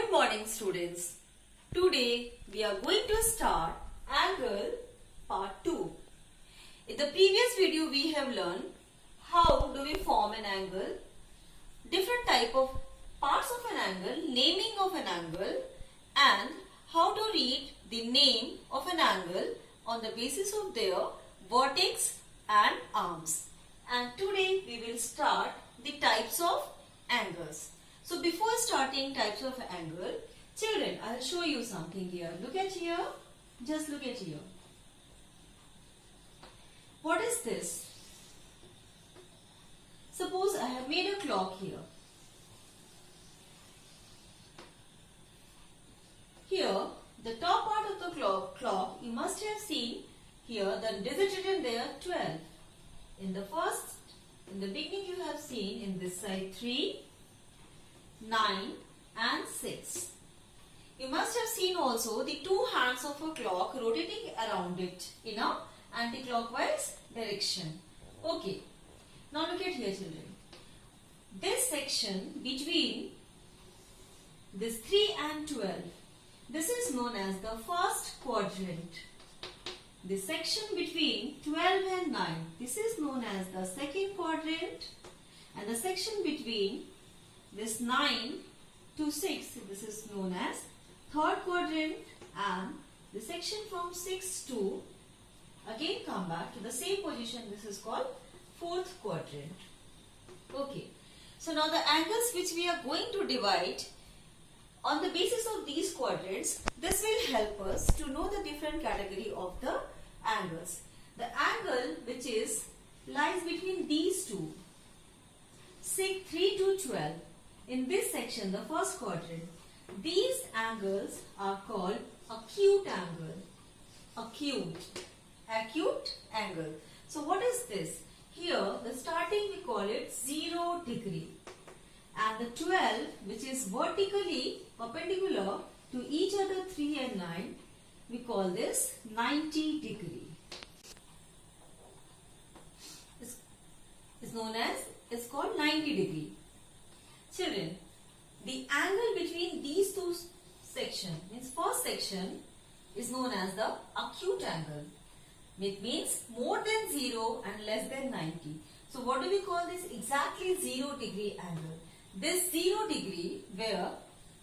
Good morning students. Today we are going to start angle part 2. In the previous video we have learned how do we form an angle, different type of parts of an angle, naming of an angle and how to read the name of an angle on the basis of their vertex and arms. And today we will start the types of angles. So before starting types of angle, children, I will show you something here. Look at here. Just look at here. What is this? Suppose I have made a clock here. Here, the top part of the clock, you must have seen here the digit written there 12. In the beginning you have seen in this side 3, 9 and 6. You must have seen also the two hands of a clock rotating around it in a anti-clockwise direction. Okay. Now look at here children. This section between this 3 and 12, this is known as the first quadrant. The section between 12 and 9, this is known as the second quadrant, and the section between this 9 to 6, this is known as third quadrant, and the section from 6 to again come back to the same position, this is called fourth quadrant. Okay. So now the angles which we are going to divide on the basis of these quadrants, this will help us to know the different category of the angles. The angle which lies between these two, 3 to 12, in this section, the first quadrant, these angles are called acute angle. Acute angle. So what is this? Here, the starting we call it 0 degree. And the 12, which is vertically perpendicular to each other 3 and 9, we call this 90 degree. It's called 90 degree. Children, the angle between these two sections, means first section, is known as the acute angle. It means more than 0 and less than 90. So what do we call this? Exactly 0 degree angle. This 0 degree where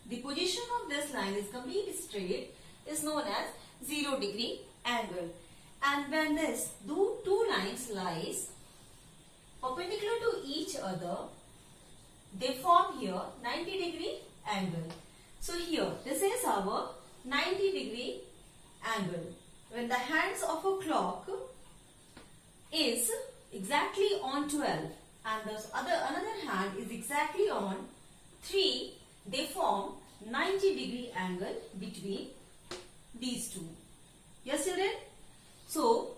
the position of this line is completely straight is known as 0 degree angle. And when this two lines lies perpendicular to each other, they form here 90 degree angle. So here, this is our 90 degree angle. When the hands of a clock is exactly on 12 and another hand is exactly on 3, they form 90 degree angle between these two. Yes children? So,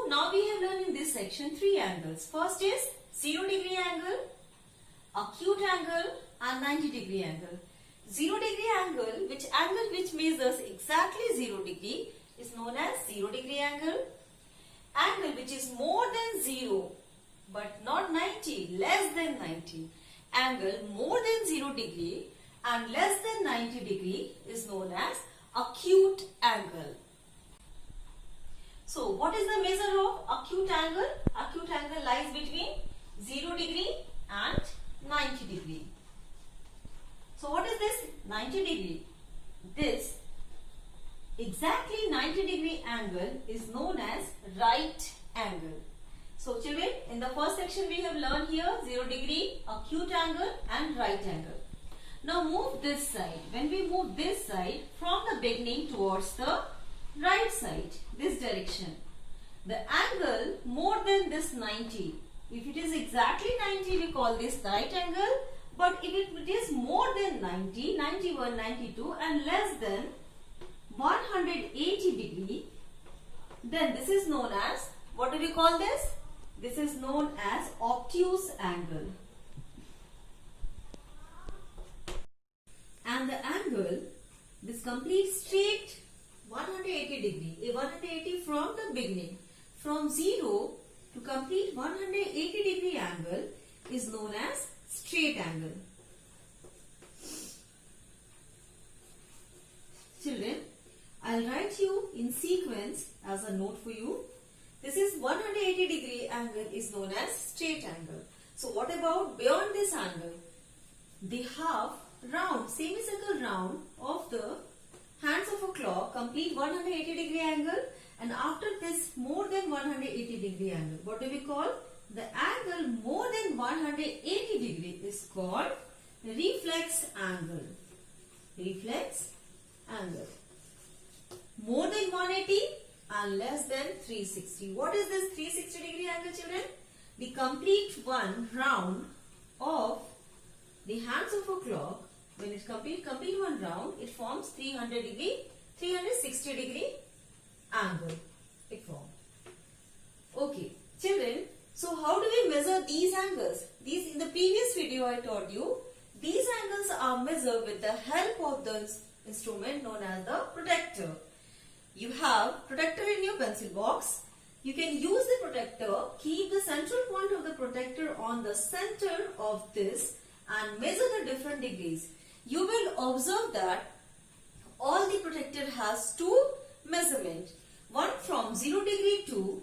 now we have learned in this section 3 angles. First is 0 degree angle, acute angle and 90 degree angle. 0 degree angle which measures exactly 0 degree is known as 0 degree angle. Angle which is more than 0 but not 90, less than 90. Angle more than 0 degree and less than 90 degree is known as acute angle. So what is the measure of acute angle? Acute angle lies between 0 degree and 90 degree. So what is this 90 degree? This exactly 90 degree angle is known as right angle. So children, in the first section we have learned here 0 degree, acute angle and right angle. Now move this side. When we move this side from the beginning towards the right side, this direction, the angle more than this 90, if it is exactly 90 we call this right angle, but if it is more than 90, 91, 92 and less than 180 degree, then this is known as, what do we call this? This is known as obtuse angle. And the angle, this complete straight 180 degree, 180 from the beginning, from 0 to complete 180 degree angle is known as straight angle. children, I'll write you in sequence as a note for you. This is 180 degree angle is known as straight angle. So what about beyond this angle? The half round, semicircle round of the hands of a clock complete 180 degree angle, and after this more than 180 degree angle. What do we call? The angle more than 180 degree is called reflex angle. Reflex angle. More than 180 and less than 360. What is this 360 degree angle, children? The complete one round of the hands of a clock. When it complete one round, it forms 360 degree angle. It forms. Okay, children. So how do we measure these angles? These in the previous video I taught you. These angles are measured with the help of the instrument known as the protractor. You have protractor in your pencil box. You can use the protractor, keep the central point of the protractor on the center of this and measure the different degrees. You will observe that all the protractor has two measurements. One from 0 degree to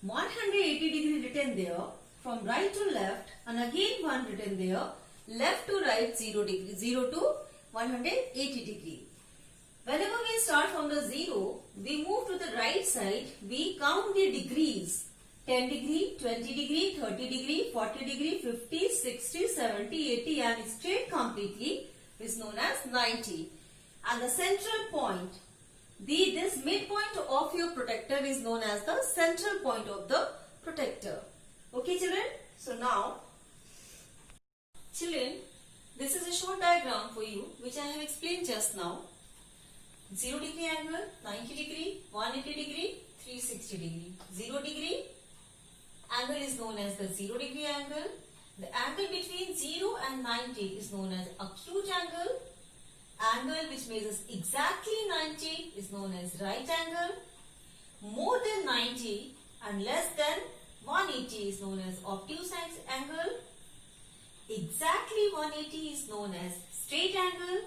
180 degree written there, from right to left, and again one written there, left to right 0 degree, 0 to 180 degree. Whenever we start from the 0, we move to the right side, we count the degrees. 10 degree, 20 degree, 30 degree, 40 degree, 50, 60, 70, 80 and straight completely is known as 90. And the central point, this midpoint of your protractor is known as the central point of the protractor. Okay children? So now, children, this is a short diagram for you which I have explained just now. 0 degree angle, 90 degree, 180 degree, 360 degree. 0 degree angle is known as the 0 degree angle. The angle between 0 and 90 is known as acute angle. Angle which measures exactly 90 is known as right angle. More than 90 and less than 180 is known as obtuse angle. Exactly 180 is known as straight angle.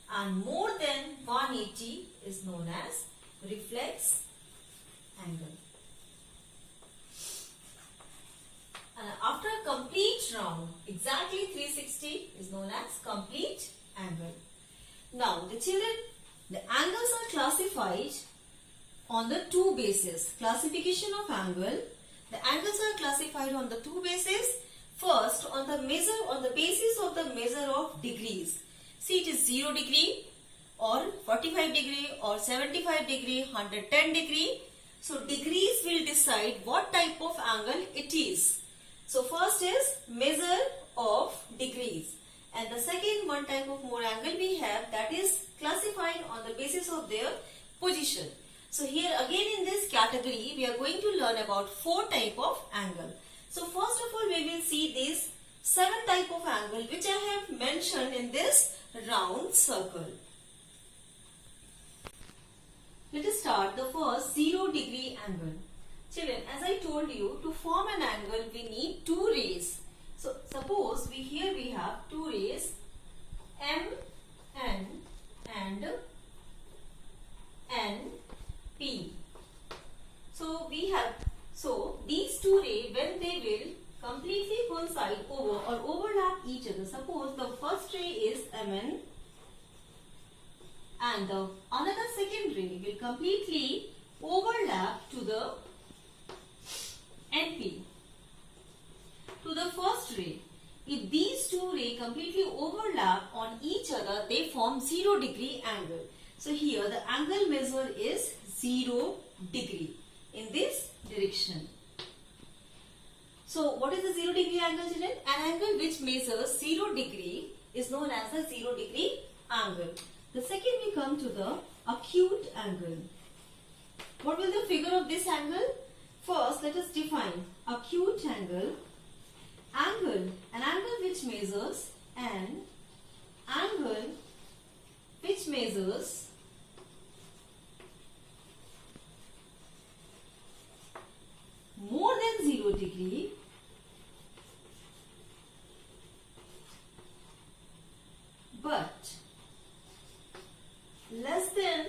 And more than 180 is known as reflex angle. And after a complete round, exactly 360 is known as complete angle. Now, the children, the angles are classified on the two bases. Classification of angle. The angles are classified on the two bases. First, on the basis of the measure of degrees. See, it is 0 degree or 45 degree or 75 degree, 110 degree. So, degrees will decide what type of angle it is. So, first is measure of degrees. And the second one type of more angle we have, that is classified on the basis of their position. So, here again in this category, we are going to learn about 4 type of angle. So, first of all, we will see these 7 type of angle which I have mentioned in this round circle. Let us start the first 0 degree angle. Children, as I told you, to form an angle we need 2 rays. So suppose here we have 2 rays M, N and N, P. So these 2 rays, when they will completely coincide over or overlap each other. Suppose the first ray is Mn and the another second ray will completely overlap to the NP, to the first ray. If these 2 rays completely overlap on each other, they form 0 degree angle. So here the angle measure is 0 degree in this direction. So what is the 0 degree angle, children? An angle which measures 0 degree is known as the 0 degree angle. The second we come to the acute angle. What will the figure of this angle? First, let us define acute angle. An angle which measures more than 0 degree but less than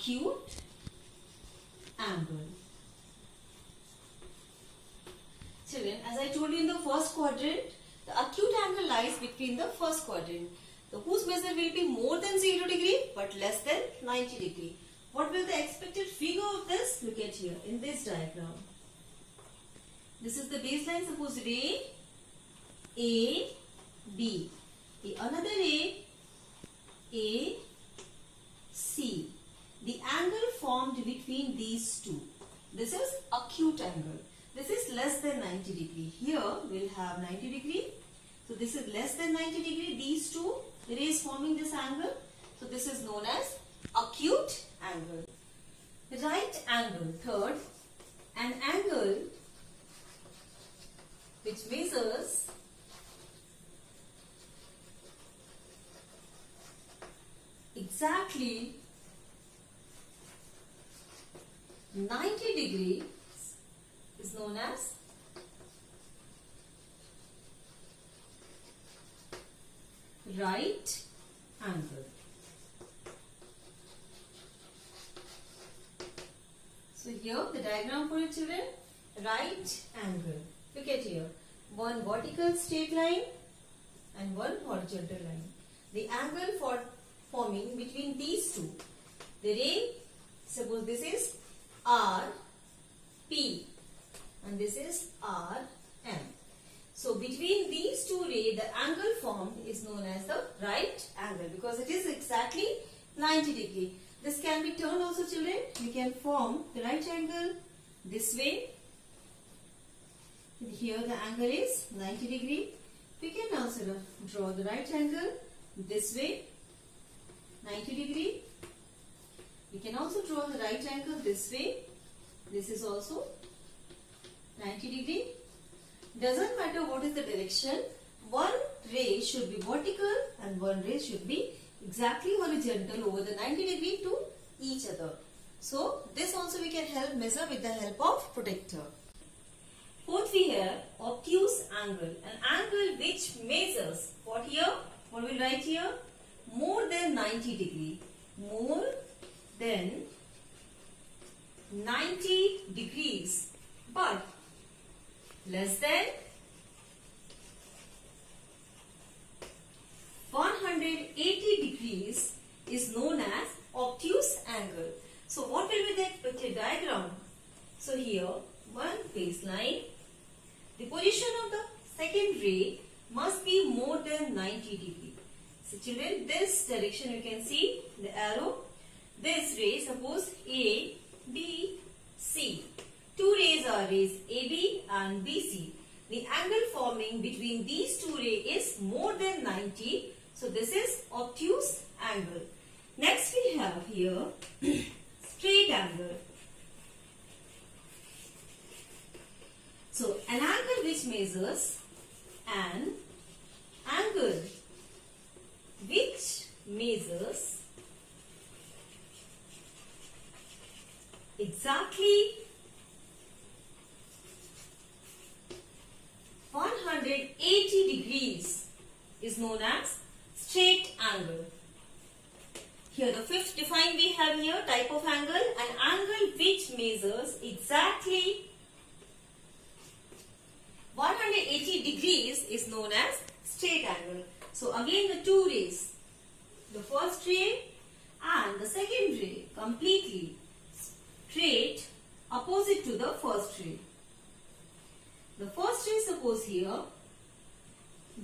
acute angle. Children, as I told you in the first quadrant, the acute angle lies between the first quadrant. So whose measure will be more than 0 degree but less than 90 degree. What will the expected figure of this? Look at here in this diagram. This is the baseline. Suppose ray A, B. The another ray A, C. The angle formed between these two. This is acute angle. This is less than 90 degree. Here we'll have 90 degree. So this is less than 90 degree. These two rays forming this angle. So this is known as acute angle. Right angle. Third, an angle which measures exactly 90 degrees is known as right angle. So here the diagram for it, children, right angle. Look at here, one vertical straight line and one horizontal line. The angle forming between these two, the ray, suppose this is R, P and this is R, M. So between these two rays, the angle formed is known as the right angle because it is exactly 90 degree. This can be turned also, children. We can form the right angle this way. Here the angle is 90 degree. We can also draw the right angle this way, 90 degree. We can also draw the right angle this way. This is also 90 degree. Doesn't matter what is the direction. One ray should be vertical and one ray should be exactly horizontal over the 90 degree to each other. So this also we can measure with the help of protector. Fourth we have obtuse angle. An angle which measures what here? What we write here? More than 90 degree. More than 90 degrees but less than 180 degrees is known as obtuse angle. So what will be the expected diagram? So here one baseline. The position of the second ray must be more than 90 degree. So children, this direction you can see the arrow. This ray, suppose A, B, C. Two rays are rays AB and BC. The angle forming between these two rays is more than 90. So this is obtuse angle. Next we have here straight angle. So an angle which measures exactly 180 degrees is known as straight angle. Here the fifth defined we have here type of angle, an angle which measures exactly 180 degrees is known as straight angle. So again the two rays, the first ray and the second ray completely straight opposite to the first ray. The first ray suppose here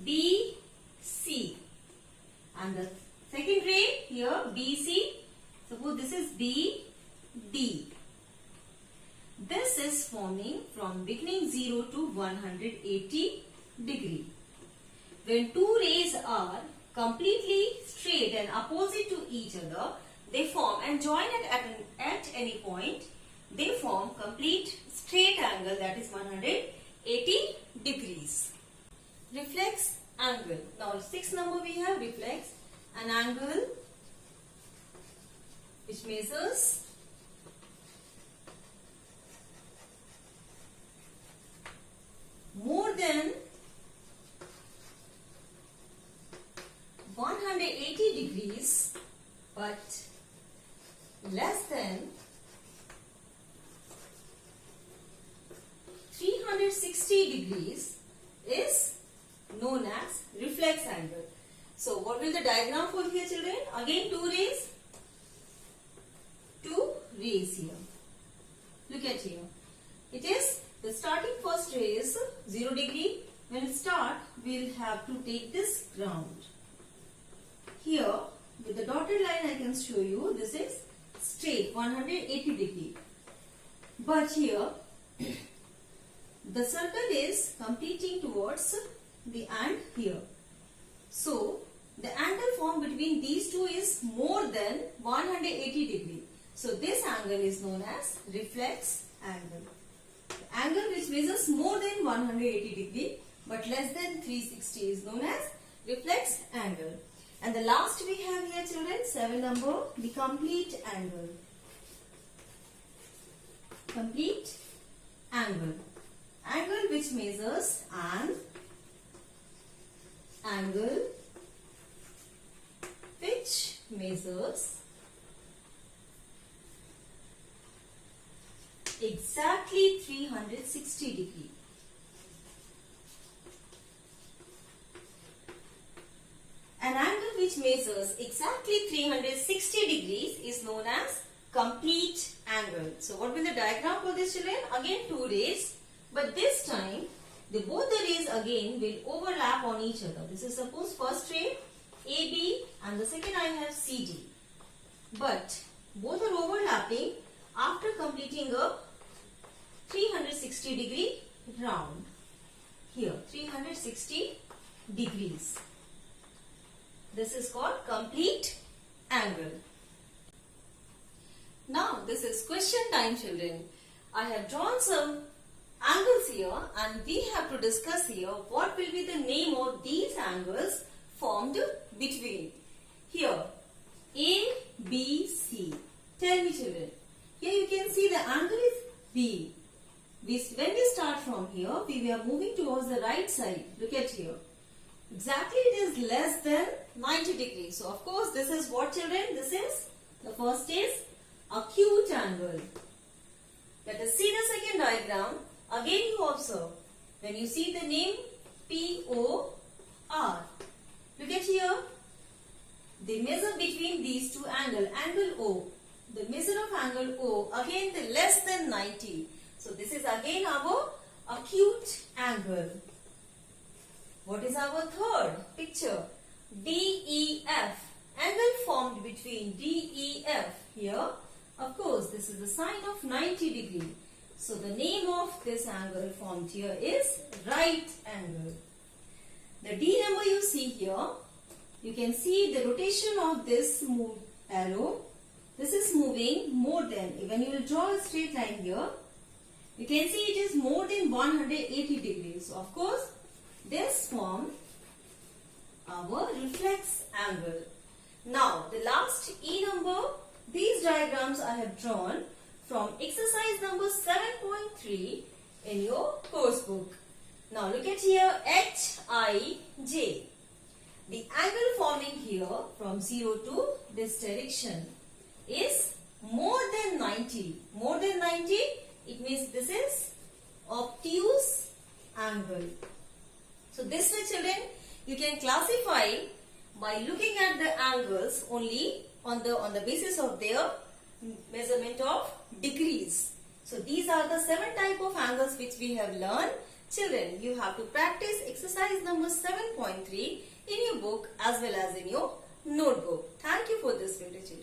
BC and the second ray here BC, suppose this is BD. This is forming from beginning 0 to 180 degree. When two rays are completely straight and opposite to each other, they form and join at any point, they form complete straight angle, that is 180 degrees. Reflex angle. Now 6th number we have reflex, an angle which measures more than 180 degrees but less than 360 degrees is known as reflex angle. So what will the diagram for here, children? Again two rays here. Look at here. It is the starting first ray is 0 degree. When it start, we will have to take this ground. Here with the dotted line I can show you this is straight 180 degree. But here the circle is completing towards the end here. So the angle formed between these two is more than 180 degree. So this angle is known as reflex angle. The angle which measures more than 180 degree but less than 360 is known as reflex angle. And the last we have here, children, 7 number, the complete angle. Complete angle. Angle which measures an angle which measures exactly 360 degree. An angle which measures exactly 360 degrees is known as complete angle. So what will the diagram for this, children? Again two rays, but this time both the rays again will overlap on each other. This is suppose first ray AB and the second I have CD. But both are overlapping after completing a 360 degree round. Here 360 degrees. This is called complete angle. Now this is question time, children. I have drawn some angles here and we have to discuss here what will be the name of these angles formed between. Here A, B, C. Tell me, children. Here you can see the angle is B. When we start from here, we are moving towards the right side. Look at here. Exactly it is less than 90 degrees. So of course this is what, children? This is, the first is acute angle. Let us see the second diagram. Again you observe. When you see the name POR. Look at here. The measure between these two angles. Angle O. The measure of angle O. Again the less than 90. So this is again our acute angle. What is our third picture? DEF. Angle formed between DEF. Here, of course, this is the sign of 90 degree. So the name of this angle formed here is right angle. The D number you see here, you can see the rotation of this arrow. This is moving more than, when you will draw a straight line here, you can see it is more than 180 degrees. So of course, this forms our reflex angle. Now, the last E number, these diagrams I have drawn from exercise number 7.3 in your course book. Now, look at here, HIJ. The angle forming here from 0 to this direction is more than 90. More than 90, it means this is obtuse angle. So this way, children, you can classify by looking at the angles only on the basis of their measurement of degrees. So these are the 7 type of angles which we have learned. Children, you have to practice exercise number 7.3 in your book as well as in your notebook. Thank you for this video, children.